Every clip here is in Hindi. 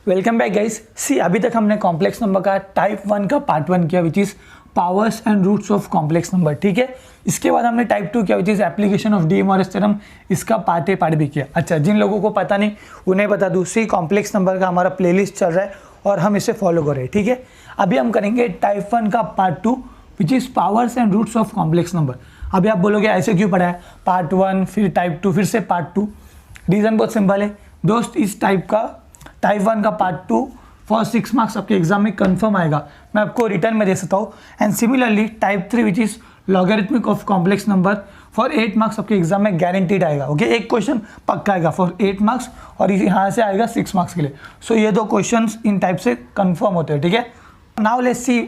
Welcome back guys. सी अभी तक हमने कॉम्प्लेक्स नंबर का टाइप 1 का पार्ट 1 किया which is powers and roots of complex number, ठीक है। इसके बाद हमने टाइप 2 किया which is application of de Moivre theorem, इसका पार्ट ए पार्ट बी किया। अच्छा, जिन लोगों को पता नहीं उन्हें बता दूँ, सी कॉम्प्लेक्स नंबर का हमारा प्लेलिस्ट चल रहा है और हम इसे फॉलो कर रहे हैं, ठीक है। अभी हम करेंगे टाइप 1 का part 2 which is powers and roots of complex number. अभी आप बोलोगे ऐसे क्यों पढ़ा है, पार्ट 1 फिर टाइप 2 फिर से पार्ट 2। रीज़न बहुत सिंपल है दोस्त, इस टाइप 1 का पार्ट 2 फॉर 6 मार्क्स आपके एग्जाम में कंफर्म आएगा, मैं आपको रिटर्न में दे सकता हूँ। And similarly type 3 which is logarithmic of complex number for 8 marks आपके एग्जाम में गारंटीड आएगा। ओके, एक क्वेश्चन पक्का आएगा फॉर 8 मार्क्स और यहाँ से आएगा 6 मार्क्स के लिए। सो ये दो क्वेश्चन इन टाइप से कंफर्म होते हैं, ठीक है। नाउ लेट्स सी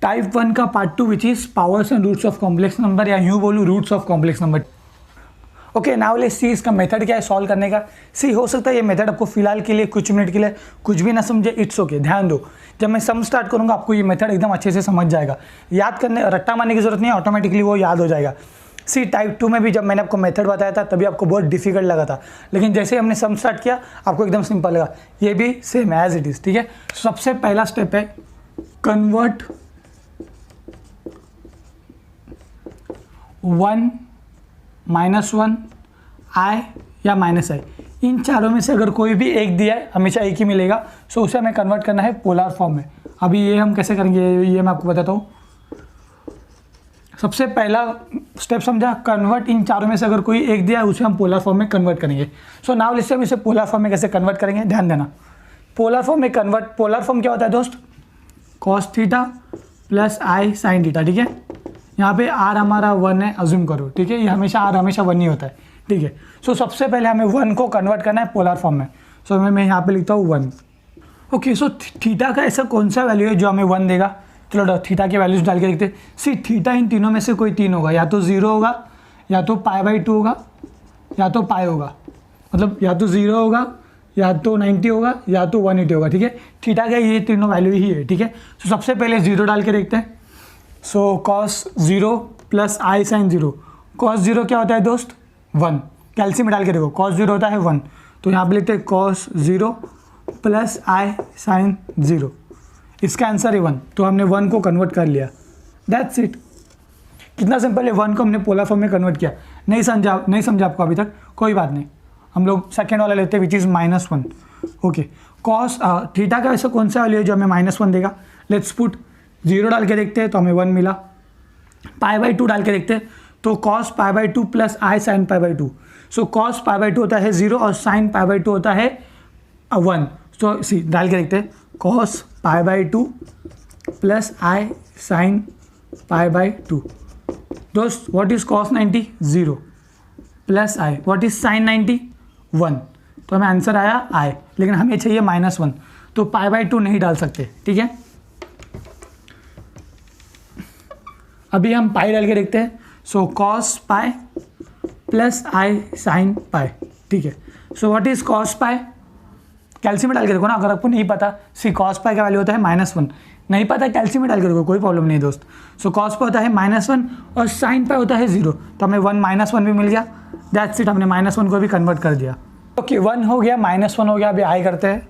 टाइप 1 का part 2 which is powers and roots of complex number, या यूँ बोलूँ roots of complex number. Okay, now let's see इसका मेथड क्या है सॉल्व करने का। सी हो सकता है ये मेथड आपको फिलहाल के लिए कुछ मिनट के लिए कुछ भी ना समझे, इट्स ओके। ध्यान दो, जब मैं सम स्टार्ट करूँगा आपको ये मेथड एकदम अच्छे से समझ जाएगा। याद करने रट्टा मारने की जरूरत नहीं है, ऑटोमेटिकली वो याद हो जाएगा। सी टाइप 2 में भी जब मैंने आपको मेथड बताया था तभी आपको बहुत डिफिकल्ट लगा था, लेकिन जैसे ही हमने सम स्टार्ट किया आपको एकदम सिंपल लगा। ये भी सेम एज इट इज़, ठीक है। सबसे पहला स्टेप है कन्वर्ट 1 -1 आई या -i, इन चारों में से अगर कोई भी एक दिया है, हमेशा एक ही मिलेगा। सो उसे हमें कन्वर्ट करना है पोलर फॉर्म में। अभी ये हम कैसे करेंगे ये मैं आपको बताता हूँ। सबसे पहला स्टेप समझा, कन्वर्ट इन चारों में से अगर कोई एक दिया है उसे हम पोलर फॉर्म में कन्वर्ट करेंगे। सो नाउ लेट्स से हम इसे पोलर फॉर्म में कैसे कन्वर्ट करेंगे, ध्यान देना। पोलर फॉर्म में कन्वर्ट, पोलर फॉर्म क्या होता है दोस्त, cos theta plus i sine theta, ठीक है। यहाँ पे आर हमारा 1 है, अज्यूम करो, ठीक है। ये हमेशा आर हमेशा 1 ही होता है, ठीक है। सो सबसे पहले हमें 1 को कन्वर्ट करना है पोलर फॉर्म में। सो मैं यहाँ पे लिखता हूँ 1। ओके, सो थीटा का ऐसा कौन सा वैल्यू है जो हमें 1 देगा। चलो थीटा के वैल्यूज डाल के देखते हैं। सी थीटा इन तीनों में से कोई 3 होगा, या तो 0 होगा, या तो π/2 होगा, या तो पाई होगा। मतलब या तो 0 होगा, या तो 90 होगा, या तो 180 होगा, ठीक है। थीटा का ये तीनों वैल्यू ही है, ठीक है। सो सबसे पहले 0 डाल के देखते हैं। So cos 0 plus i sign 0। Cos 0 क्या होता है दोस्त, 1। कैल्शियम डाल के देखो, कॉस 0 होता है 1, तो यहाँ पे लिखते हैं कॉस 0 प्लस आई साइन 0। इसका आंसर है 1, तो हमने 1 को कन्वर्ट कर लिया। That's it. कितना सिंपल है, 1 को हमने पोलर फॉर्म में कन्वर्ट किया। नहीं समझा आपको अभी तक, कोई बात नहीं, हम लोग सेकेंड वाला लेते हैं which is -1। Okay, cos theta का ऐसा कौन सा वैल्यू है जो हमें -1 देगा। लेट्स पुट 0 डाल के देखते हैं तो हमें 1 मिला। π/2 डाल के देखते हैं तो cos π/2 plus i sign π/2। So cos π/2 होता है 0 और साइन π/2 होता है 1। सो सी डाल के देखते हैं, cos π/2 प्लस आई साइन π/2। दोस्त what is cos 90, 0 plus I, what is sine 90, 1। तो हमें आंसर आया आई, लेकिन हमें चाहिए -1, तो π/2 नहीं डाल सकते, ठीक है। अभी हम पाई डाल के देखते हैं। So cos pi plus i sine pi, ठीक है। So what is cos pi, calcium में डाल के देखो ना, अगर आपको नहीं पता। सी कॉस पाई का वैल्यू होता है -1, नहीं पता कैल्शियम में डाल के देखो, कोई प्रॉब्लम नहीं दोस्त। सो कॉस पाई होता है -1 और साइन पाई होता है 0, तो हमें 1 -1 भी मिल गया। दैट्स इट, हमने -1 को भी कन्वर्ट कर दिया। ओके, 1 हो गया, -1 हो गया, अभी आई करते हैं।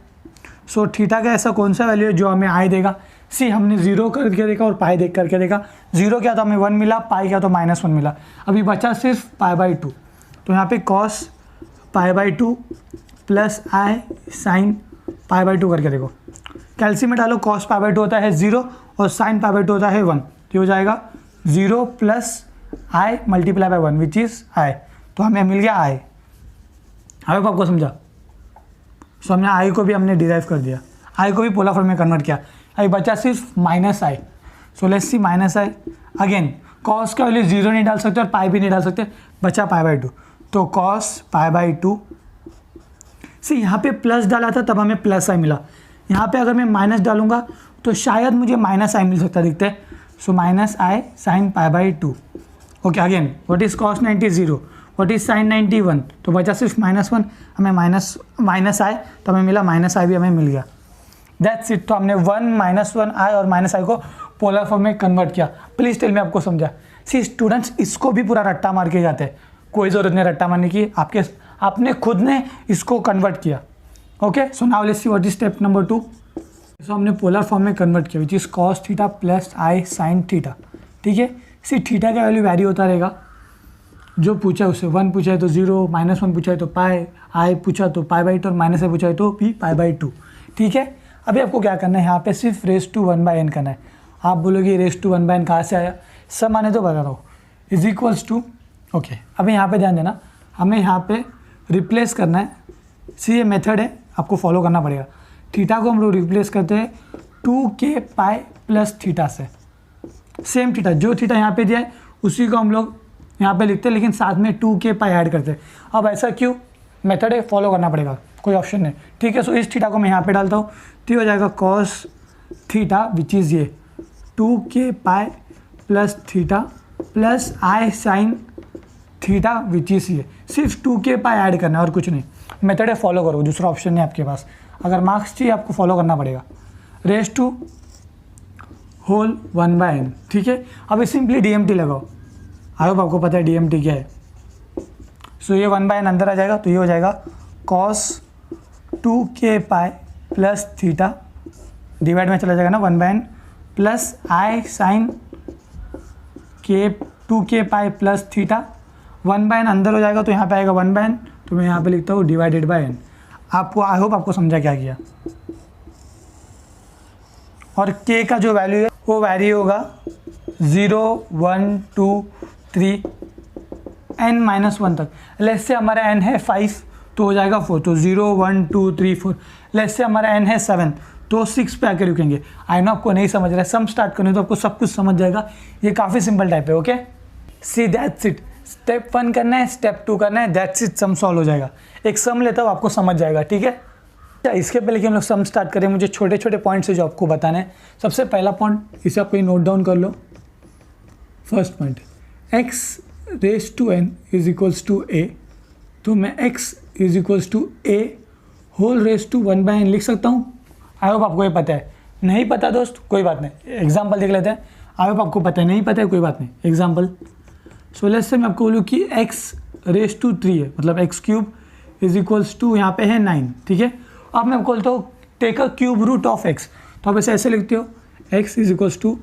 सो थीटा का ऐसा कौन सा वैल्यू है जो हमें आई देगा। सी हमने 0 करके देखा और पाई देख करके देखा। 0 क्या तो हमें 1 मिला, पाई क्या तो -1 मिला। अभी बचा सिर्फ π/2, तो यहाँ पे cos π/2 प्लस आई साइन π/2 करके देखो। कैल्शियम में डालो, cos π/2 होता है 0 और साइन π/2 होता है 1, तो हो जाएगा 0 plus I multiply by 1 which is I. तो हमें मिल गया आई। अब आपको समझा। सो हमने आई को भी हमने डिराइव कर दिया, आई को भी पोलर फॉर्म में कन्वर्ट किया। अभी बचा सिर्फ -i। So let's see -i again. Cos का वैल्यू 0 नहीं डाल सकते और पाई भी नहीं डाल सकते, बचा π/2, तो cos π/2। सी यहाँ पे प्लस डाला था तब हमें प्लस आई मिला। यहाँ पे अगर मैं माइनस डालूंगा तो शायद मुझे -i मिल सकता, दिखते हैं। So -i sine π/2। Okay, again what is cos 90, 0, what is sine 90, 1, तो बचा सिर्फ -1, हमें -i, तो हमें मिला -i भी हमें मिल गया। That's it. तो हमने 1 -1 आई और -i को पोलर फॉर्म में कन्वर्ट किया। प्लीज़ टेल में आपको समझा। सी स्टूडेंट्स इसको भी पूरा रट्टा मार के जाते हैं, कोई ज़रूरत नहीं रट्टा मारने की, आपने खुद ने इसको कन्वर्ट किया। Okay, so now let's see what is step number 2। सो हमने पोलर फॉर्म में कन्वर्ट किया which is cos theta plus i sine theta. ठीक है, सी थीटा का वैल्यू वैरी होता रहेगा, जो पूछा है उससे, 1 पूछा है तो 0, -1 पूछा है तो पाई, आई पूछा तो पाई/2 और माइनस आई पूछा है तो भी पाई/2। ठीक है, अभी आपको क्या करना है, यहाँ पे सिर्फ रेस टू 1/n करना है। आप बोलोगे रेस टू 1/n कहाँ से आया, सब माने तो बता रहा हूँ, इज इक्वल्स टू, ओके। अभी यहाँ पे ध्यान देना, हमें यहाँ पे रिप्लेस करना है। सी ये मेथड है, आपको फॉलो करना पड़ेगा। थीटा को हम लोग रिप्लेस करते हैं 2k पाई प्लस थीटा से। सेम थीटा, जो थीटा यहाँ पे दिया है उसी को हम लोग यहाँ पे लिखते हैं, लेकिन साथ में 2k पाई ऐड करते हैं। अब ऐसा क्यों, मेथड है, फॉलो करना पड़ेगा, कोई ऑप्शन नहीं। ठीक है, सो इस थीटा को मैं यहाँ पे डालता हूँ, तो ये हो जाएगा कॉस थीटा विच इज़ ये 2k pi plus theta plus i sine theta which is ये, सिर्फ 2k पाई ऐड करना है और कुछ नहीं। मेथड है, फॉलो करो, दूसरा ऑप्शन नहीं आपके पास। अगर मार्क्स चाहिए आपको फॉलो करना पड़ेगा। Raise to whole 1/n। ठीक है, अभी सिंपली DMT लगाओ। आई होप आपको पता है DMT क्या है। सो ये 1/n अंदर आ जाएगा, तो ये हो जाएगा cos 2k pi plus theta, divide में चला जाएगा ना 1/n, प्लस आई साइन के 2k pi plus theta, 1/n अंदर हो जाएगा तो यहाँ पे आएगा 1/n, तो मैं यहाँ पे लिखता हूँ डिवाइडेड बाय n। आपको आई होप आपको समझा क्या किया। और k का जो वैल्यू है वो वैरी होगा 0, 1, 2, 3 n-1 तक। लेट्स से हमारा n है 5 तो हो जाएगा 4, तो 0, 1, 2, 3, 4। लेट्स से हमारा n है 7 तो 6 पे आके रुकेंगे। आई नो आपको नहीं समझ रहा है, सम स्टार्ट करने तो आपको सब कुछ समझ जाएगा। ये काफ़ी सिंपल टाइप है। Okay, see that's it. Step 1 करना है, स्टेप 2 करना है, दैट्स इट, सम सॉल्व हो जाएगा। एक सम लेता हूँ, आपको समझ जाएगा। ठीक है, इसके पहले कि हम लोग सम स्टार्ट करें, मुझे छोटे छोटे पॉइंट्स है जो आपको बताना है। सबसे पहला पॉइंट, इसे आप कहीं नोट डाउन कर लो। First point, x raise to n is equals to a, तो मैं x is equals to a whole raise to 1/n लिख सकता हूँ। आई होप आपको ये पता है। नहीं पता दोस्त कोई बात नहीं, एग्जाम्पल देख लेते हैं। आई होप आपको पता है, नहीं पता है कोई बात नहीं, एग्जाम्पल। सो लेट्स से मैं आपको बोलूँ कि x रेस टू 3 है, मतलब x³ इज इक्वल्स टू यहाँ पे है 9। ठीक है, अब मैं आपको बोलता हूँ take a cube root of x, तो आप ऐसे लिखते हो x is equals to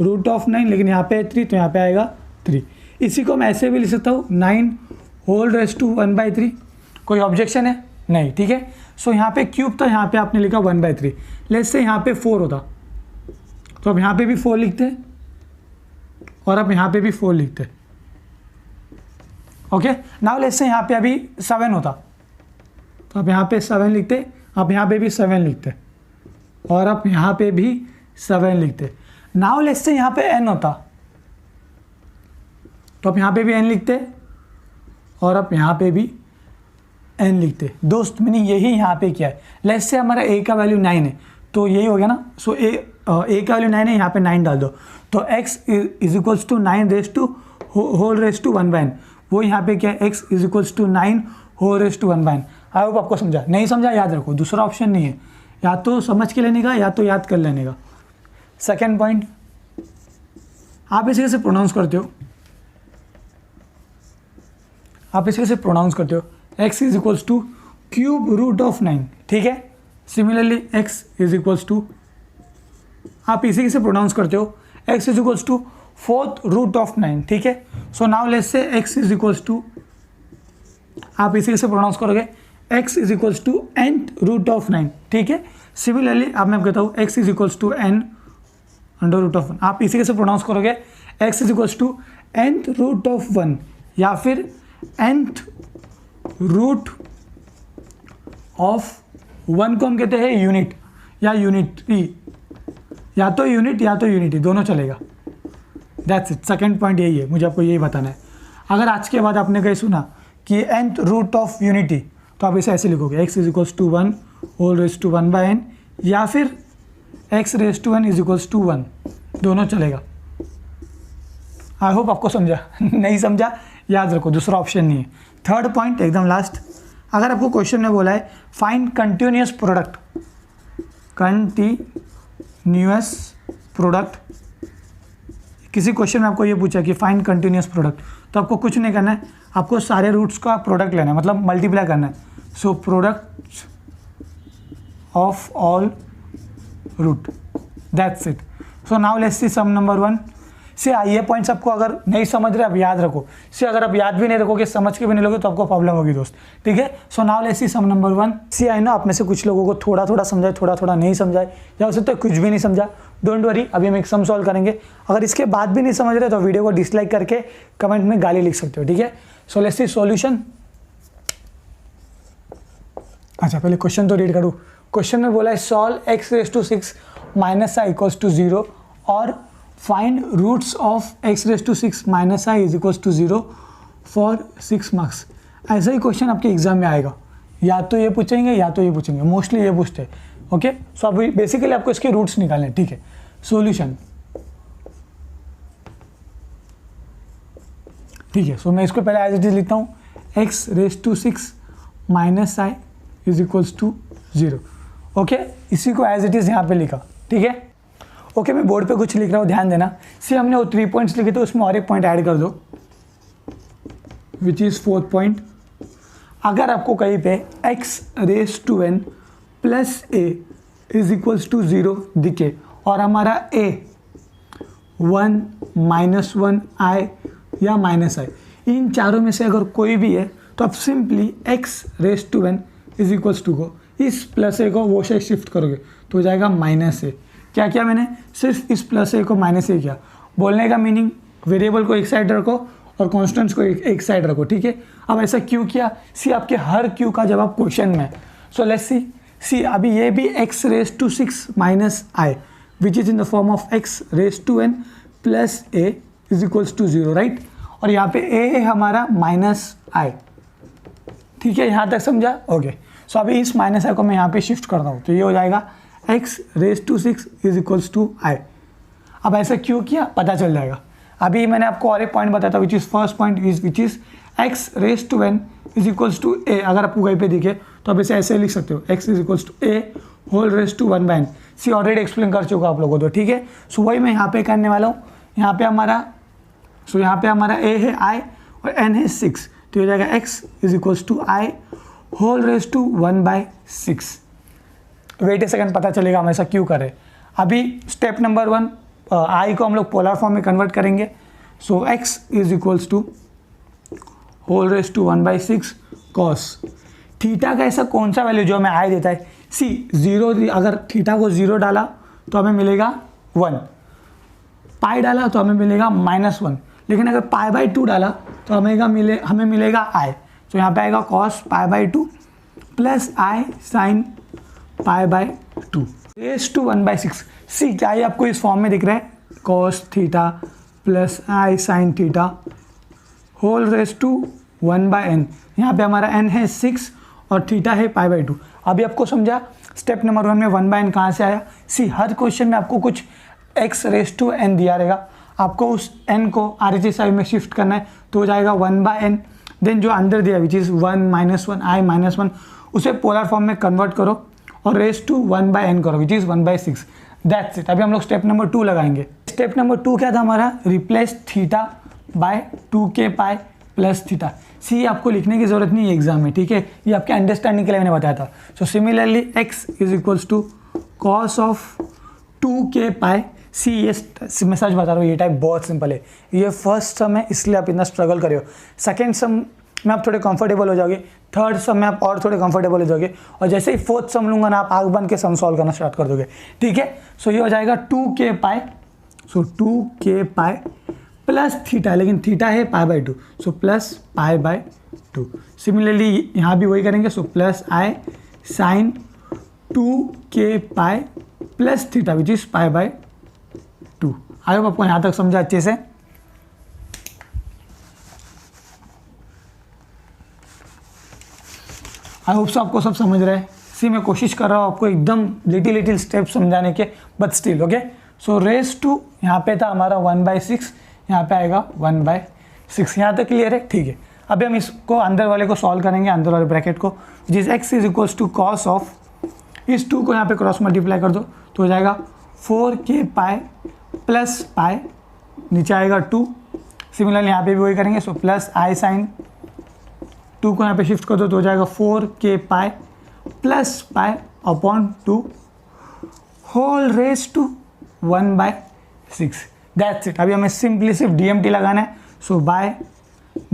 root of 9, लेकिन यहाँ पे 3 तो यहाँ पे आएगा 3। इसी को मैं ऐसे भी लिख सकता हूँ 9 होल रेस टू 1/3। कोई ऑब्जेक्शन है नहीं? ठीक है, सो यहाँ पे क्यूब था, यहाँ पे आपने लिखा 1/3। लेट्स से यहाँ पे 4 होता तो अब यहाँ पे भी 4 लिखते और अब यहाँ पे भी 4 लिखते। ओके, नाउ लेट्स से यहाँ पे अभी 7 होता तो अब यहाँ पे 7 लिखते, अब यहाँ पे भी 7 लिखते और अब यहाँ पे भी 7 लिखते। नाउ लेट्स से यहाँ पे n होता तो अब यहाँ पे भी n लिखते और अब यहाँ पे भी n लिखते। दोस्त मैंने यही यहाँ पे किया है। लेट्स से हमारा a का वैल्यू 9 है तो यही हो गया ना। सो a का वैल्यू 9 है, यहाँ पे 9 डाल दो तो x is equals to 9 raise to whole raise to 1/n। वो यहाँ पे क्या है, x is equals to 9 whole raise to 1/n। I hope आपको समझा। नहीं समझा याद रखो, दूसरा ऑप्शन नहीं है, या तो समझ के लेने का या तो याद कर लेने का। सेकेंड पॉइंट, आप इसे कैसे प्रोनाउंस करते हो? आप इसे कैसे प्रोनाउंस करते हो? x is equals to cube root of 9। ठीक है, similarly x is equals to, आप इसे कैसे प्रोनाउंस करते हो? x is equals to 4th root of 9। ठीक है, so now let's say x is equals to, आप इसे कैसे प्रोनाउंस करोगे? x is equals to nth root of 9। ठीक है, सिमिलरली अब मैं कहता हूँ x is equals to n under root of 1। आप इसे कैसे प्रोनाउंस करोगे? x is equals to nth root of 1 या फिर nth रूट ऑफ 1 को हम कहते हैं यूनिट या यूनिटी, या तो यूनिट या तो यूनिटी, दोनों चलेगा। दैट्स इट, सेकेंड पॉइंट यही है, मुझे आपको यही बताना है। अगर आज के बाद आपने कहीं सुना कि nth रूट ऑफ यूनिटी तो आप इसे ऐसे लिखोगे x is equals to 1 whole raise to 1/n या फिर x raise to n is equals to 1, दोनों चलेगा। आई होप आपको समझा। नहीं समझा याद रखो, दूसरा ऑप्शन नहीं है। थर्ड पॉइंट एकदम लास्ट, अगर आपको क्वेश्चन में बोला है find continuous product, continuous product, किसी क्वेश्चन में आपको ये पूछा कि फाइंड कंटिन्यूअस प्रोडक्ट, तो आपको कुछ नहीं करना है, आपको सारे रूट्स का प्रोडक्ट लेना है, मतलब मल्टीप्लाई करना है। So product of all root, that's it. So now let's see some number 1। से ये पॉइंट्स आपको अगर नहीं समझ रहे आप याद रखो, से अगर आप याद भी नहीं रखोगे, समझ के भी नहीं लोगे तो आपको प्रॉब्लम होगी दोस्त, ठीक है। So now let's see some number 1। See I know आप में से कुछ लोगों को थोड़ा थोड़ा समझाए, थोड़ा थोड़ा नहीं समझाए, या हो सकता है कुछ भी नहीं समझा। डोंट वरी, अभी हम एक सम सॉल्व करेंगे। अगर इसके बाद भी नहीं समझ रहे तो वीडियो को डिसलाइक करके कमेंट में गाली लिख सकते हो, ठीक है। So let's see solution. अच्छा पहले क्वेश्चन तो रीड करूँ। क्वेश्चन में बोला है सॉल्व x⁻6 - i = 0 और find roots of x⁻6 - i = 0 for 6 marks. ऐसा ही क्वेश्चन आपके एग्जाम में आएगा, या तो ये पूछेंगे या तो ये पूछेंगे, मोस्टली ये पूछते हैं, ओके। सो अभी बेसिकली आपको इसके रूट्स निकालने हैं, ठीक है। सॉल्यूशन, ठीक है। सो मैं इसको पहले एज इट इज लिखता हूँ, x⁻6 - i = 0, ओके। इसी को एज इट इज यहाँ पे लिखा, ठीक है, ओके। मैं बोर्ड पे कुछ लिख रहा हूँ, ध्यान देना। सी हमने वो 3 पॉइंट्स लिखे थे, उसमें और एक पॉइंट ऐड कर दो, विच इज 4th पॉइंट। अगर आपको कहीं पे x⁻n + a = 0 दिखे और हमारा a 1 -1 i या -i, इन चारों में से अगर कोई भी है तो आप सिंपली x⁻n = को इस प्लस a को वो से शिफ्ट करोगे तो हो जाएगा -a। क्या किया मैंने, सिर्फ इस प्लस a को -a किया। बोलने का मीनिंग वेरिएबल को एक साइड रखो और कॉन्स्टेंट्स को एक साइड रखो, ठीक है। अब ऐसा क्यों किया, सी आपके हर क्यू का जवाब क्वेश्चन में। सो लेट्स सी अभी ये भी x⁻6 - i which is in the form of x⁻n + a = 0, right. और यहाँ पे a है हमारा -i, ठीक है, यहाँ तक समझा, ओके। सो अभी इस -i को मैं यहाँ पे शिफ्ट करता हूँ तो ये हो जाएगा x⁻6 = i। अब ऐसा क्यों किया पता चल जाएगा। अभी मैंने आपको और एक पॉइंट बताया था, which is first point which is x⁻n = a। अगर आपको कहीं पे दिखे तो आप इसे ऐसे लिख सकते हो, x = a whole 1/n। See already explain कर चुका आप लोगों को, ठीक है। सो वही मैं यहाँ पे करने वाला हूँ। यहाँ पे हमारा a है i और n है 6, तो हो जाएगा x = i whole 1/6। Wait a second, पता चलेगा हम ऐसा क्यों करें। अभी स्टेप नंबर 1, i को हम लोग पोलर फॉर्म में कन्वर्ट करेंगे। सो x = होल 1/6 cos थीटा का ऐसा कौन सा वैल्यू जो हमें i देता है। सी 0, अगर थीटा को 0 डाला तो हमें मिलेगा 1, पाई डाला तो हमें मिलेगा -1, लेकिन अगर π/2 डाला तो हमें मिलेगा i। तो यहाँ पे आएगा cos π/2 + i sin π/2 = 1/6। सी क्या ये आपको इस फॉर्म में दिख रहा है, cos theta + i sin theta whole 1/n। यहाँ पे हमारा n है 6 और थीटा है π/2। अभी आपको समझा स्टेप नंबर 1 में 1/n कहाँ से आया। सी हर क्वेश्चन में आपको कुछ x⁻n दिया रहेगा, आपको उस n को RHS में शिफ्ट करना है तो हो जाएगा 1/n। देन जो अंदर दिया विच इज़ 1 -1 i -1, उसे पोलर फॉर्म में कन्वर्ट करो और रेस टू 1/n करो विच इज़ 1/6। That's it. अभी हम लोग स्टेप नंबर 2 लगाएंगे। स्टेप नंबर 2 क्या था हमारा, replace theta by 2k pi plus theta. See आपको लिखने की जरूरत नहीं है एग्जाम में, ठीक है, ये आपके अंडरस्टैंडिंग के लिए मैंने बताया था। So similarly x = cos of 2k पाई। सी ये मैं सच बता रहा हूँ, ये टाइप बहुत सिंपल है। ये फर्स्ट सम है इसलिए आप इतना स्ट्रगल कर रहे हो, सेकेंड सम में आप थोड़े कंफर्टेबल हो जाओगे, थर्ड सम में आप और थोड़े कंफर्टेबल हो जाओगे, और जैसे ही फोर्थ सम लूंगा ना आप आग बन के सम सॉल्व करना स्टार्ट कर दोगे, ठीक है। सो ये हो जाएगा 2k पाई। सो 2k पाई प्लस थीटा, लेकिन थीटा है π/2, सो प्लस π/2। सिमिलरली यहाँ भी वही करेंगे। So plus i sine 2k pi plus theta which is π/2। I hope आपको यहाँ तक समझा अच्छे से। आई होप सो आपको सब समझ रहे हैं। सी मैं कोशिश कर रहा हूँ आपको एकदम लिटिल स्टेप समझाने के, but still okay. So raise to यहाँ पे था हमारा 1/6, यहाँ पे आएगा 1/6। यहाँ तक क्लियर है, ठीक है। अभी हम इसको अंदर वाले को सॉल्व करेंगे, अंदर वाले ब्रैकेट को, जिस x = cos ऑफ, इस 2 को यहाँ पे क्रॉस मल्टीप्लाई कर दो तो हो जाएगा 4k पाई प्लस पाई, नीचे आएगा 2। सिमिलरली यहाँ पे भी वही करेंगे। सो प्लस i साइन 2 को यहाँ पे शिफ्ट कर दो तो हो जाएगा 4k pi plus pi upon 2 whole raise to 1/6। That's it. अभी हमें सिंपली सिर्फ DMT लगाना है। So by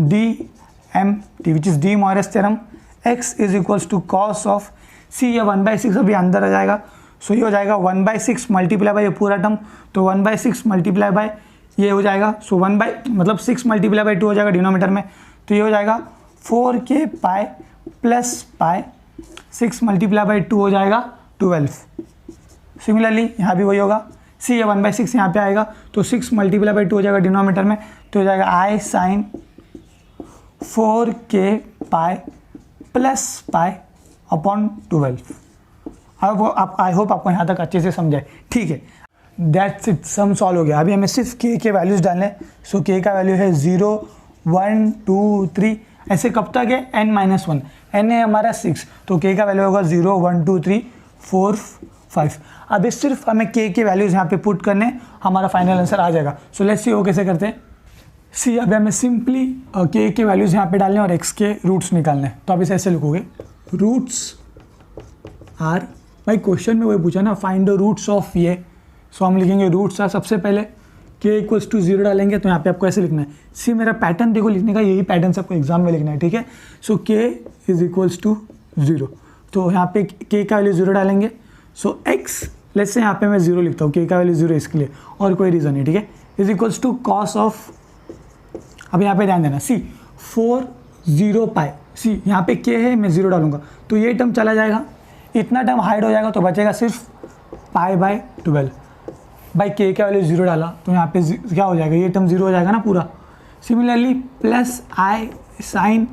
DMT which is de Moivre theorem, x is equals to cos of C, ये 1/6 अभी अंदर आ जाएगा। सो ये हो जाएगा 1/6 मल्टीप्लाई बाय ये पूरा टर्म, तो 1/6 मल्टीप्लाई बाय ये हो जाएगा। सो 1 6 मल्टीप्लाई बाय 2 हो जाएगा डिनोमीटर में, तो ये हो जाएगा 4k pi plus pi, 6 multiply by 2 हो जाएगा 12। सिमिलरली यहाँ भी वही होगा, सी ये 1/6 यहाँ पे आएगा, तो 6 मल्टीप्लाई बाई 2 हो जाएगा डिनोमीटर में, तो हो जाएगा i sine 4k pi plus pi upon 12। I hope आपको यहाँ तक अच्छे से समझाए, ठीक है। दैट्स इट, सम सॉल्व हो गया। अभी हमें सिर्फ k के वैल्यूज़ डालने हैं। सो k का वैल्यू है 0 1 2 3, ऐसे कब तक है n-1, n है हमारा 6, तो k का वैल्यू होगा 0 1 2 3 4 5। अभी सिर्फ हमें k के वैल्यूज़ यहाँ पे पुट करने, हमारा फाइनल आंसर आ जाएगा। सो लेट्स सी वो कैसे करते हैं। सी अभी हमें सिंपली k के वैल्यूज़ यहाँ पे डालने और x के रूट्स निकालने। तो आप इसे ऐसे लिखोगे, रूट्स आर, भाई क्वेश्चन में वही पूछा ना, फाइंड द रूट्स ऑफ ये। सो हम लिखेंगे रूट्स आर, सबसे पहले k इक्वल्स टू 0 डालेंगे, तो यहाँ पे आपको ऐसे लिखना है। सी मेरा पैटर्न देखो लिखने का, यही पैटर्न से आपको एग्जाम में लिखना है, ठीक है। सो k इज इक्वल्स टू 0, तो यहाँ पे k का वैल्यू 0 डालेंगे। सो x, लेट्स से यहाँ पे मैं 0 लिखता हूँ, k का वैल्यू 0 इसके लिए, और कोई रीज़न नहीं, ठीक है। Is equals to cos of, अब यहाँ पे ध्यान देना, सी 4 0 पाई, सी यहाँ पे k है, मैं 0 डालूंगा तो ये टर्म चला जाएगा, इतना टर्म हाइड हो जाएगा, तो बचेगा सिर्फ π/12। भाई k का वैल्यू 0 डाला तो यहाँ पे क्या हो जाएगा, ये टर्म 0 हो जाएगा ना पूरा। Similarly plus i sign,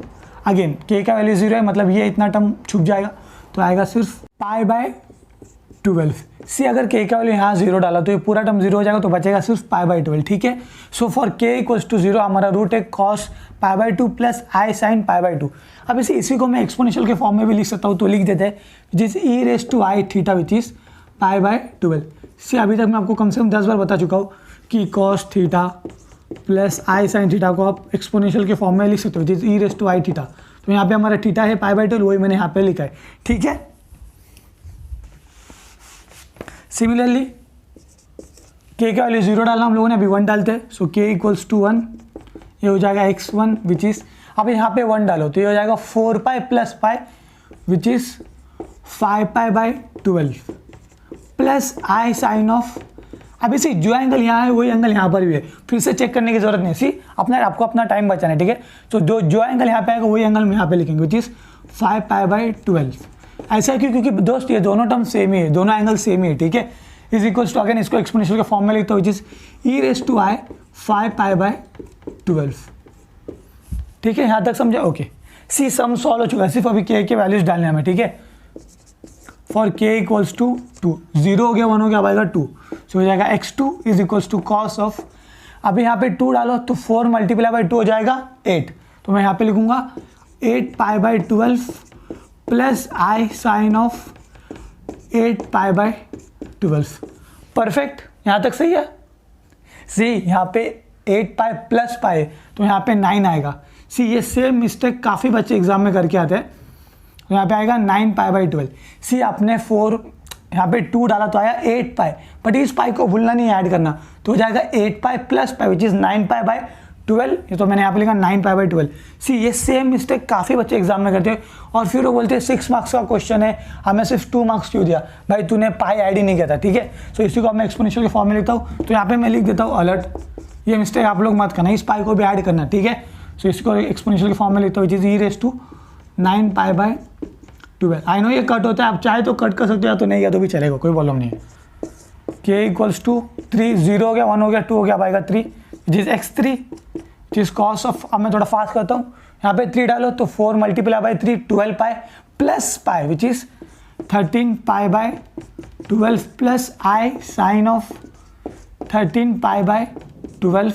again k का वैल्यू 0 है, मतलब ये इतना टर्म छुप जाएगा, तो आएगा सिर्फ π/12। सी अगर k का वैल्यू यहाँ 0 डाला तो ये पूरा टर्म 0 हो जाएगा, तो बचेगा सिर्फ π/12, ठीक है। So for k equals to 0 हमारा रूट है कॉस π/2 प्लस आई साइन π/2। अब इसी को मैं एक्सपोनेंशियल के फॉर्म में भी लिख सकता हूँ, तो लिख देते हैं, जिस e raise to i theta which is π/12। See अभी तक मैं आपको कम से कम 10 बार बता चुका हूँ कि cos theta plus i sine theta को आप एक्सपोनेंशियल के फॉर्म में लिख सकते हो, जिस e raise to i theta. तो यहाँ पे हमारा थीटा है π/12, वही मैंने यहाँ पे लिखा है, ठीक है। सिमिलरली k का वैल्यू 0 डालना हम लोगों ने, अभी 1 डालते हैं। सो k इक्वल्स टू 1, ये हो जाएगा x1 विच इज़, अब यहाँ पे 1 डालो तो ये हो जाएगा 4π plus pi which is 5π/12 plus i sine of, अब इसी जो एंगल यहाँ है वही एंगल यहाँ पर भी है, फिर से चेक करने की जरूरत नहीं, सी आपको अपना टाइम बचाना है, ठीक है। तो जो एंगल यहाँ पे आएगा वही एंगल हम यहाँ पे लिखेंगे विच इज़ 5π/12। ऐसा क्यों, क्योंकि दोस्त ये दोनों टर्म सेम ही है, दोनों एंगल सेम ही है, ठीक है। इज इक्वल्स टू, अगेन इसको एक्सपोनेंशियल के फॉर्म में लिखता हूँ which is e raise to i 5π/12, ठीक है। यहाँ तक समझा, ओके। सी सम सॉल्व हो चुका है, सिर्फ अभी k के वैल्यूज डालने हमें, ठीक है। फॉर k इक्वल्स टू 2, 0 हो गया 1 हो गया, अब आएगा 2, सो हो जाएगा x2 is equals to cos of, अभी यहाँ पे 2 डालो तो 4 मल्टीप्लाई बाई 2 हो जाएगा 8, तो मैं यहाँ पे लिखूंगा 8π/12 plus i sine of 8π/12। Perfect, यहाँ तक सही है। सी यहाँ पे 8π प्लस पाई, तो यहाँ पे 9 आएगा। सी ये सेम मिस्टेक काफ़ी बच्चे एग्जाम में करके आते हैं, तो यहाँ पे आएगा 9π/12। सी आपने 4 यहाँ पे 2 डाला तो आया 8π, बट इस पाई को भूलना नहीं, ऐड करना, तो हो जाएगा 8π प्लस पाई विच इज़ 9π/12। ये तो मैंने यहाँ पे लिखा 9π/12। सी ये सेम मिस्टेक काफ़ी बच्चे एग्जाम में करते हैं, और फिर वो बोलते हैं 6 मार्क्स का क्वेश्चन है, हमें सिर्फ 2 मार्क्स क्यों दिया, भाई तूने पाई ऐड ही नहीं किया था, ठीक है। सो इसी को मैं एक्सपोनेंशियल के फॉर्म में लिखता हूँ, तो यहाँ पे मैं लिख देता हूँ अलर्ट, ये मिस्टेक आप लोग मत करना, इस पाई को भी ऐड करना, ठीक है। सो इसको एक्सपोनेंशियल के फॉर्म में लिखता हूँ which is e raise to 9π/12। I know ये कट होता है, आप चाहे तो कट कर सकते हो, या तो नहीं, या तो भी चलेगा, कोई प्रॉब्लम नहीं है। k इक्वल्स टू 3, 0 हो गया 1 हो गया 2 हो गया, अब आएगा 3 जिस x3 जिस कॉस ऑफ, अब मैं थोड़ा फास्ट करता हूँ, यहाँ पे 3 डालो तो 4 multiply by 3 12π plus pi which is 13π/12 plus i sine of 13π/12।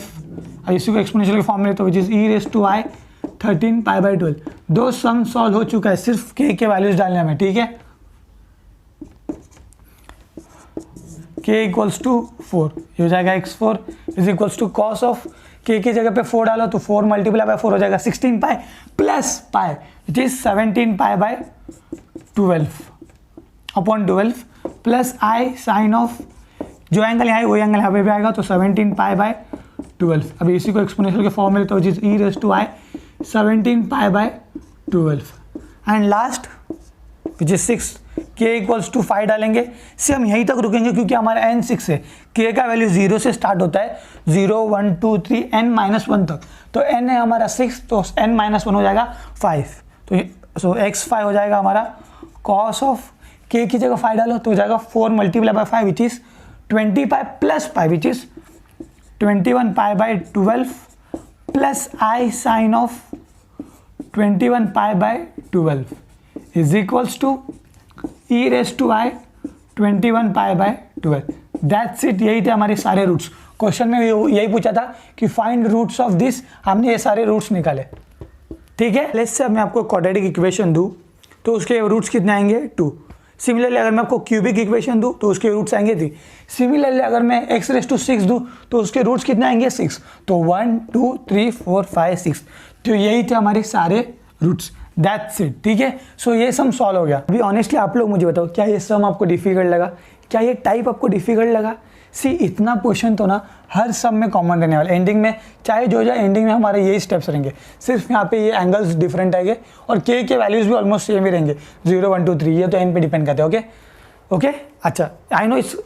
अब इसी को एक्सपोनेंशियल के फॉर्म में लेते हो which is e raise to i 13π/12। दो सम सॉल्व हो चुका है, सिर्फ k के वैल्यूज डालने में, ठीक है। k इक्वल्स टू 4, ये हो जाएगा x4 is equals to cos of, k की जगह पे 4 डालो तो 4 मल्टीप्लाई बाय 4 हो जाएगा 16π plus pi which is 17π/12। Upon 12 plus i sine of, जो एंगल यहाँ है वही एंगल यहाँ पे भी आएगा, तो 17 पाई बाय 12। अभी इसी को एक्सपोनेंशियल के फॉर्म में तो जिस e raise to i 17 pi by 12 and last which is 6, के इक्वल्स टू 5 डालेंगे। से हम यहीं तक रुकेंगे क्योंकि हमारा n 6 है, के का वैल्यू 0 से स्टार्ट होता है, 0 1 2 3 n-1 तक, तो n है हमारा 6, तो n-1 हो जाएगा 5, तो x5 हो जाएगा हमारा cos ऑफ k की जगह 5 डालो तो हो जाएगा 4 multiply by 5 which is 20 pi plus 5 which is 21 pi by 12 plus i sine of 21 pi by 12 is equals to e raise to i 21 pi by 12। That's it, यही थे हमारे सारे रूट्स। क्वेश्चन में यही पूछा था कि फाइंड रूट्स ऑफ दिस, हमने ये सारे रूट्स निकाले। ठीक है, लेट्स से मैं आपको क्वाड्रेटिक इक्वेशन दूँ तो उसके रूट्स कितने आएंगे 2। सिमिलरली अगर मैं आपको क्यूबिक इक्वेशन दूँ तो उसके रूट्स आएंगे 3। सिमिलरली अगर मैं x⁻⁶ दूँ तो उसके रूट्स कितने आएंगे 6, तो 1 2 3 4 5 6, तो यही थे हमारे सारे रूट्स। दैट्स इट, ठीक है। सो ये सम सॉल्व हो गया। अभी ऑनेस्टली आप लोग मुझे बताओ, क्या ये सम आपको डिफिकल्ट लगा, क्या ये टाइप आपको डिफिकल्ट लगा? सी इतना क्वेश्चन तो ना हर सम में कॉमन रहने वाला, एंडिंग में चाहे जो जाए एंडिंग में हमारे यही स्टेप्स रहेंगे, सिर्फ यहाँ पे ये एंगल्स डिफरेंट आएंगे और के वैल्यूज भी ऑलमोस्ट सेम ही रहेंगे, 0 1 2 3, ये तो एन पे डिपेंड करते हैं। ओके अच्छा, आई नो इस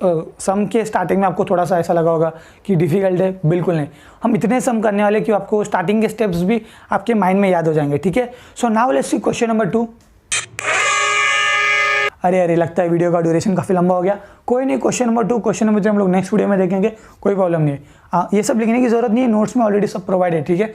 सम के स्टार्टिंग में आपको थोड़ा सा ऐसा लगा होगा कि डिफिकल्ट है, बिल्कुल नहीं, हम इतने सम करने वाले कि आपको स्टार्टिंग के स्टेप्स भी आपके माइंड में याद हो जाएंगे। ठीक है, so now let's C question number 2। अरे लगता है वीडियो का ड्यूरेशन काफ़ी लंबा हो गया, कोई नहीं, क्वेश्चन नंबर 2, क्वेश्चन नंबर 3 हम लोग नेक्स्ट वीडियो में देखेंगे, कोई प्रॉब्लम नहीं है। ये सब लिखने की जरूरत नहीं है, नोट्स में ऑलरेडी सब प्रोवाइड है। ठीक है।